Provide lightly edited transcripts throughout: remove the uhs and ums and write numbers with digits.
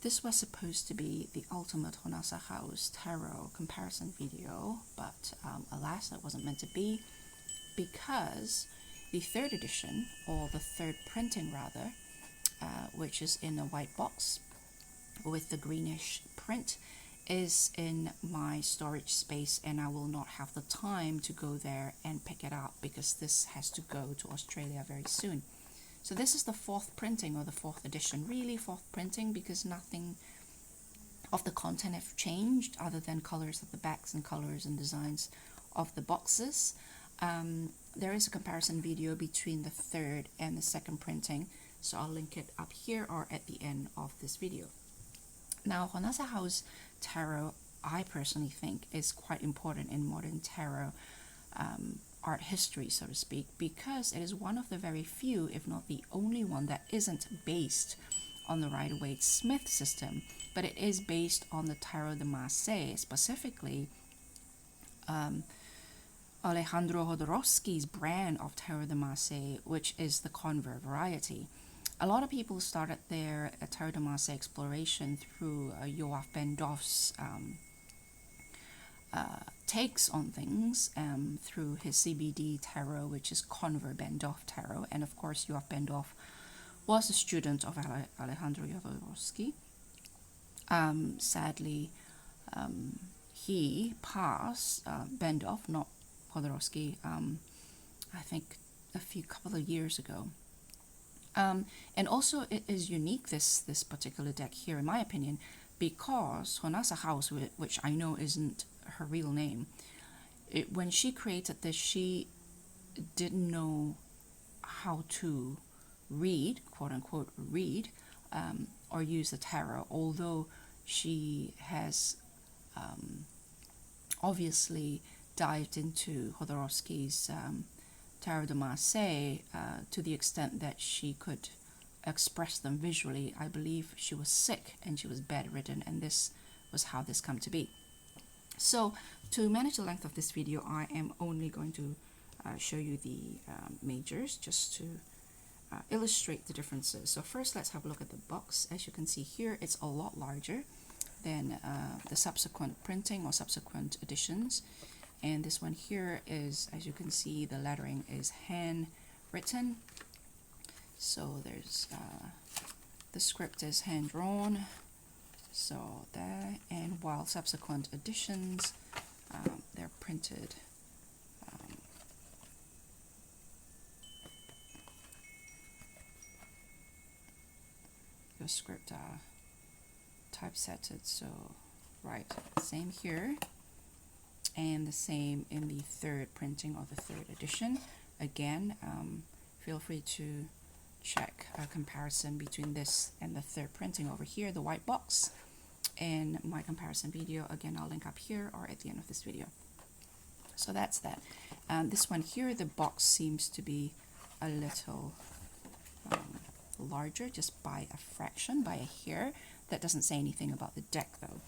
This was supposed to be the ultimate Jonasa Haus tarot comparison video, but alas, it wasn't meant to be, because the third edition, or the third printing rather, which is in a white box with the greenish print, is in my storage space, and I will not have the time to go there and pick it up because this has to go to Australia very soon. So this is the fourth printing, or the fourth edition, really fourth printing, because nothing of the content have changed other than colors of the backs and colors and designs of the boxes. There is a comparison video between the third and the second printing, so I'll link it up here or at the end of this video. Now, Jonasa Haus tarot, I personally think, is quite important in modern tarot art history, so to speak, because it is one of the very few, if not the only one, that isn't based on the Rider-Waite-Smith system, but it is based on the Tarot de Marseille, specifically Alejandro Jodorowsky's brand of Tarot de Marseille, which is the convert variety. A lot of people started their Tarot de Marseille exploration through Joaf Ben Doff's takes on things, through his CBD tarot, which is Convert Ben Doff tarot, and of course Joaf Ben Doff was a student of Alejandro Jodorowsky. Sadly, he passed, Ben Doff, not Jodorowsky, I think a couple of years ago. And also it is unique, this particular deck here, in my opinion, because Jonasa Haus, which I know isn't her real name, when she created this, she didn't know how to read, quote unquote read, or use the tarot, although she has obviously dived into Jodorowsky's Tarot de Marseille to the extent that she could express them visually. I believe she was sick and she was bedridden, and this was how this come to be. So to manage the length of this video, I am only going to show you the majors, just to illustrate the differences. So first, let's have a look at the box. As you can see here, it's a lot larger than the subsequent printing or subsequent editions. And this one here is, as you can see, the lettering is handwritten. So there's the script is hand drawn. So there, and while subsequent editions, they're printed. The script are typesetted. So right, same here. And the same in the third printing or the third edition. Again, feel free to check a comparison between this and the third printing over here, the white box, and my comparison video. Again, I'll link up here or at the end of this video. So that's that. This one here, the box seems to be a little larger, just by a fraction, by a hair. That doesn't say anything about the deck though.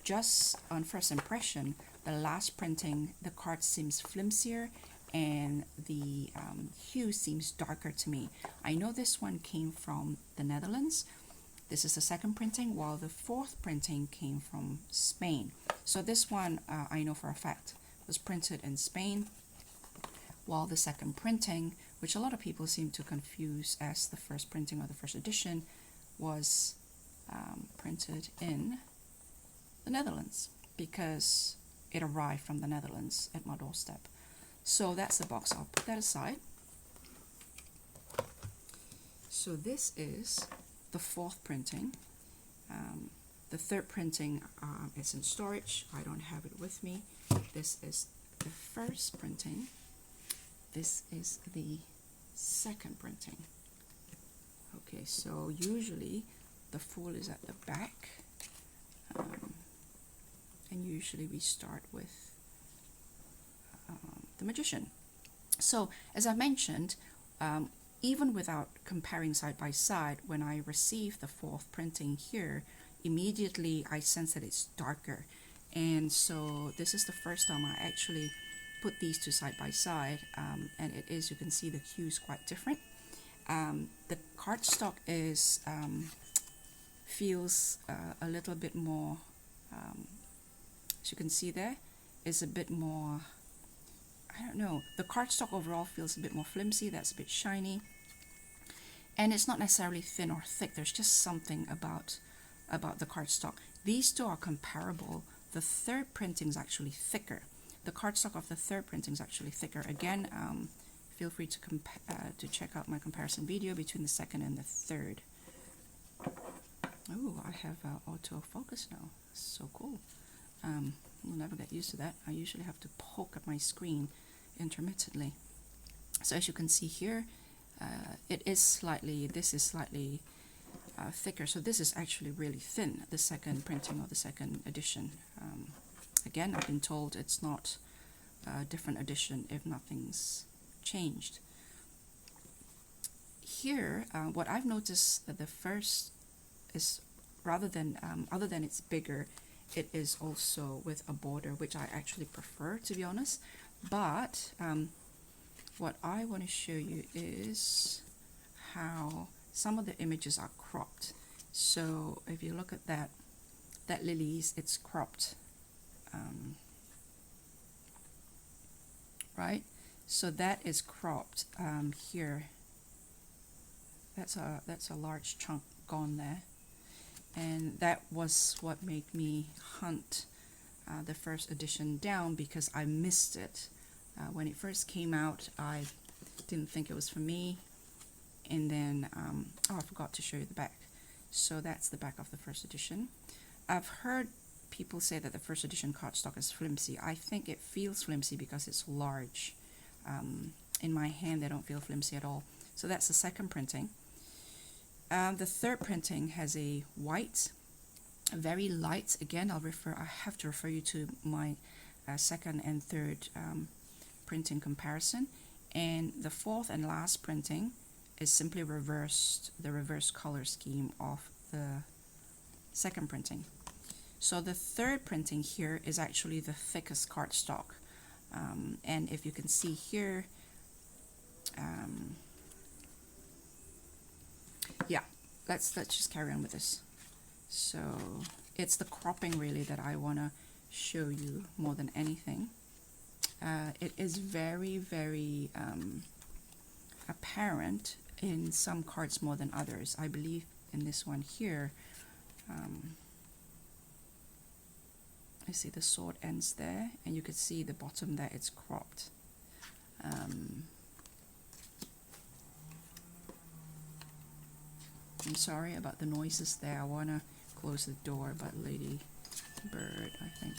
Just on first impression, the last printing, the card seems flimsier and the hue seems darker to me. I know this one came from the Netherlands. This is the second printing, while the fourth printing came from Spain. So this one, I know for a fact, was printed in Spain, while the second printing, which a lot of people seem to confuse as the first printing or the first edition, was printed in the Netherlands, because it arrived from the Netherlands at my doorstep. So that's the box. I'll put that aside. So this is the fourth printing. The third printing is in storage. I don't have it with me. This is the first printing. This is the second printing. Okay, so usually the fool is at the back. And usually we start with the Magician. So as I mentioned, even without comparing side by side, when I received the fourth printing here, immediately I sense that it's darker. And so this is the first time I actually put these two side by side, and it is, you can see the hue is quite different. The cardstock is feels a little bit more, as you can see there, is a bit more, I don't know, the cardstock overall feels a bit more flimsy, that's a bit shiny. And it's not necessarily thin or thick, there's just something about the cardstock. These two are comparable. The third printing is actually thicker. The cardstock of the third printing is actually thicker. Again, feel free to check out my comparison video between the second and the third. Oh, I have autofocus now. So cool. We'll never get used to that. I usually have to poke at my screen intermittently. So as you can see here, this is slightly thicker. So this is actually really thin, the second printing or the second edition. Again, I've been told it's not a different edition if nothing's changed. Here, what I've noticed that the first is other than it's bigger, it is also with a border, which I actually prefer, to be honest. But what I want to show you is how some of the images are cropped. So if you look at that lilies, it's cropped, right? So that is cropped here. That's a large chunk gone there, and that was what made me hunt the first edition down, because I missed it when it first came out. I didn't think it was for me, and then oh, I forgot to show you the back. So that's the back of the first edition. I've heard people say that the first edition cardstock is flimsy. I think it feels flimsy because it's large. In my hand, they don't feel flimsy at all. So that's the second printing. The third printing has a white, very light. Again, I have to refer you to my second and third printing comparison. And the fourth and last printing is simply the reverse color scheme of the second printing. So the third printing here is actually the thickest cardstock. And if you can see here, yeah, let's just carry on with this. So it's the cropping really that I want to show you more than anything. It is very, very apparent in some cards more than others. I believe in this one here, I see the sword ends there, and you can see the bottom there, it's cropped. I'm sorry about the noises there. I want to close the door, but Lady Bird, I think,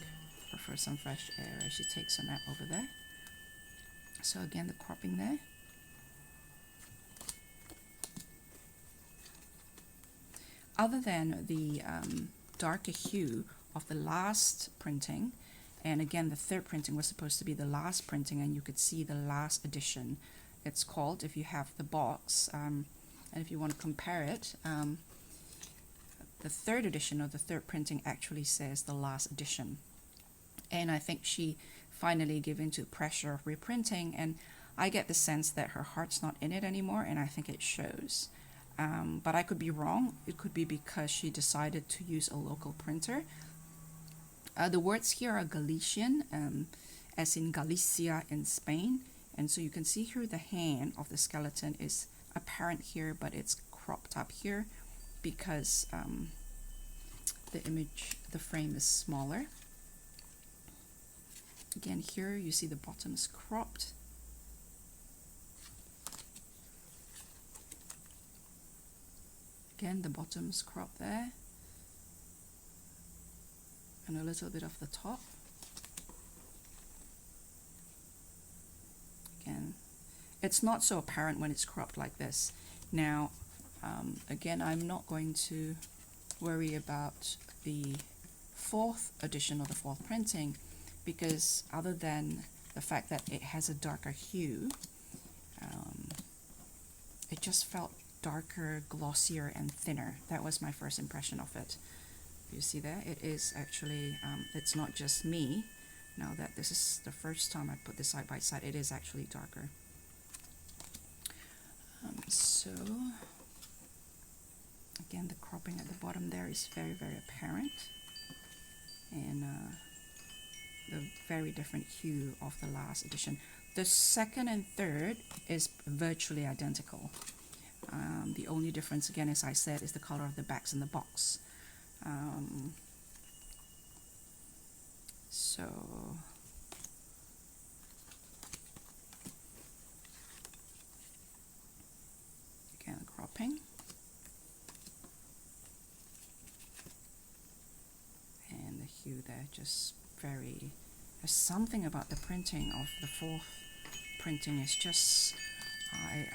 prefers some fresh air as she takes a nap over there. So again, the cropping there. Other than the darker hue of the last printing, and again the third printing was supposed to be the last printing, and you could see the last edition, it's called, if you have the box, and if you want to compare it, the third edition or the third printing actually says the last edition. And I think she finally gave into pressure of reprinting, and I get the sense that her heart's not in it anymore, and I think it shows. But I could be wrong. It could be because she decided to use a local printer. The words here are Galician, as in Galicia in Spain, and so you can see here the hand of the skeleton is apparent here, but it's cropped up here because the frame is smaller. Again, here you see the bottom is cropped. Again, the bottom's cropped there, and a little bit of the top. Again, it's not so apparent when it's cropped like this. Now, again, I'm not going to worry about the fourth edition or the fourth printing, because other than the fact that it has a darker hue, it just felt darker, glossier, and thinner. That was my first impression of it. You see there, it is actually, it's not just me. Now that this is the first time I put this side by side, it is actually darker. So Again, the cropping at the bottom there is very, very apparent, and the very different hue of the last edition. The second and third is virtually identical. The only difference, again, as I said, is the color of the backs in the box. So again, cropping, and the hue there just very. There's something about the printing of the fourth printing is just. I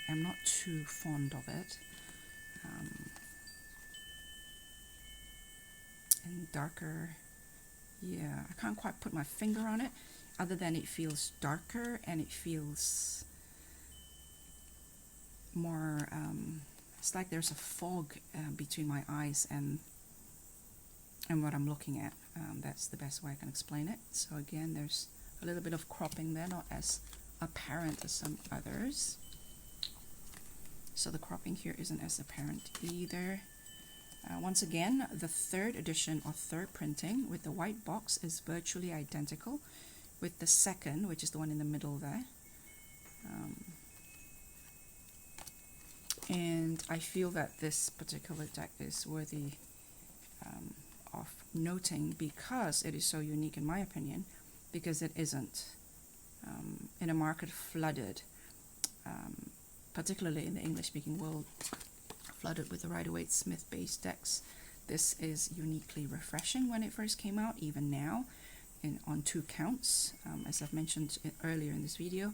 am not too fond of it. And darker, yeah, I can't quite put my finger on it, other than it feels darker and it feels more, it's like there's a fog between my eyes and what I'm looking at. That's the best way I can explain it. So again, there's a little bit of cropping there, not as apparent as some others. So the cropping here isn't as apparent either. Once again, the third edition or third printing with the white box is virtually identical with the second, which is the one in the middle there. And I feel that this particular deck is worthy of noting because it is so unique in my opinion, because it isn't. In a market flooded, particularly in the English-speaking world, flooded with the Rider-Waite Smith-based decks, this is uniquely refreshing when it first came out, even now, on 2 counts, as I've mentioned earlier in this video,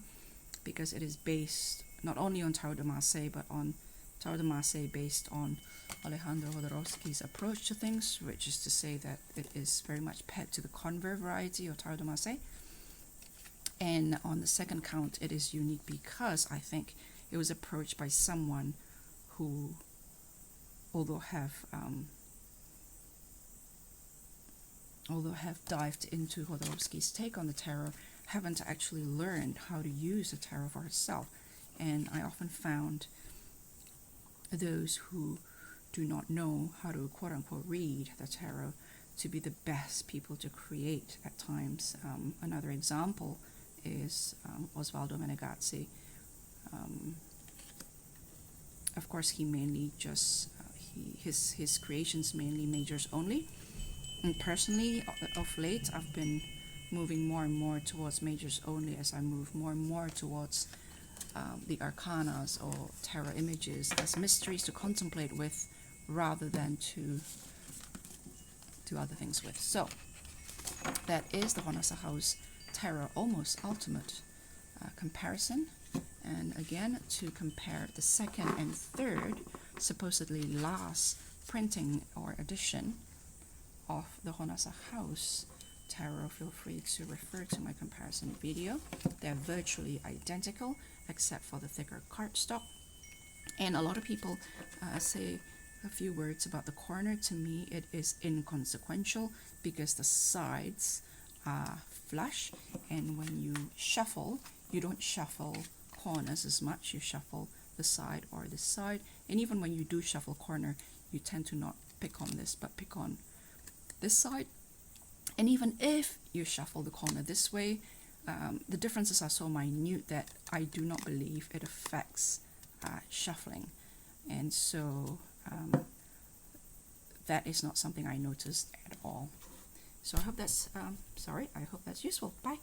because it is based not only on Tarot de Marseille, but on Tarot de Marseille based on Alejandro Jodorowsky's approach to things, which is to say that it is very much pegged to the Convert variety of Tarot de Marseille. And on the second count, it is unique because I think it was approached by someone who, although have dived into Jodorowsky's take on the tarot, haven't actually learned how to use the tarot for herself. And I often found those who do not know how to quote-unquote read the tarot to be the best people to create at times. Another example is Osvaldo Menegazzi. Of course, he mainly just his creations mainly majors only. And personally, of late, I've been moving more and more towards majors only as I move more and more towards the arcanas or tarot images as mysteries to contemplate with, rather than to do other things with. So that is the Jonasa Haus Tarot Almost Ultimate comparison. And again, to compare the second and third, supposedly last printing or edition of the Jonasa Haus Tarot, feel free to refer to my comparison video. They're virtually identical except for the thicker cardstock. And a lot of people say a few words about the corner. To me, it is inconsequential because the sides are flush, and when you shuffle, you don't shuffle corners as much, you shuffle the side or this side. And even when you do shuffle corner, you tend to not pick on this but pick on this side. And even if you shuffle the corner this way, the differences are so minute that I do not believe it affects shuffling. And so that is not something I noticed at all. So I hope that's I hope that's useful. Bye.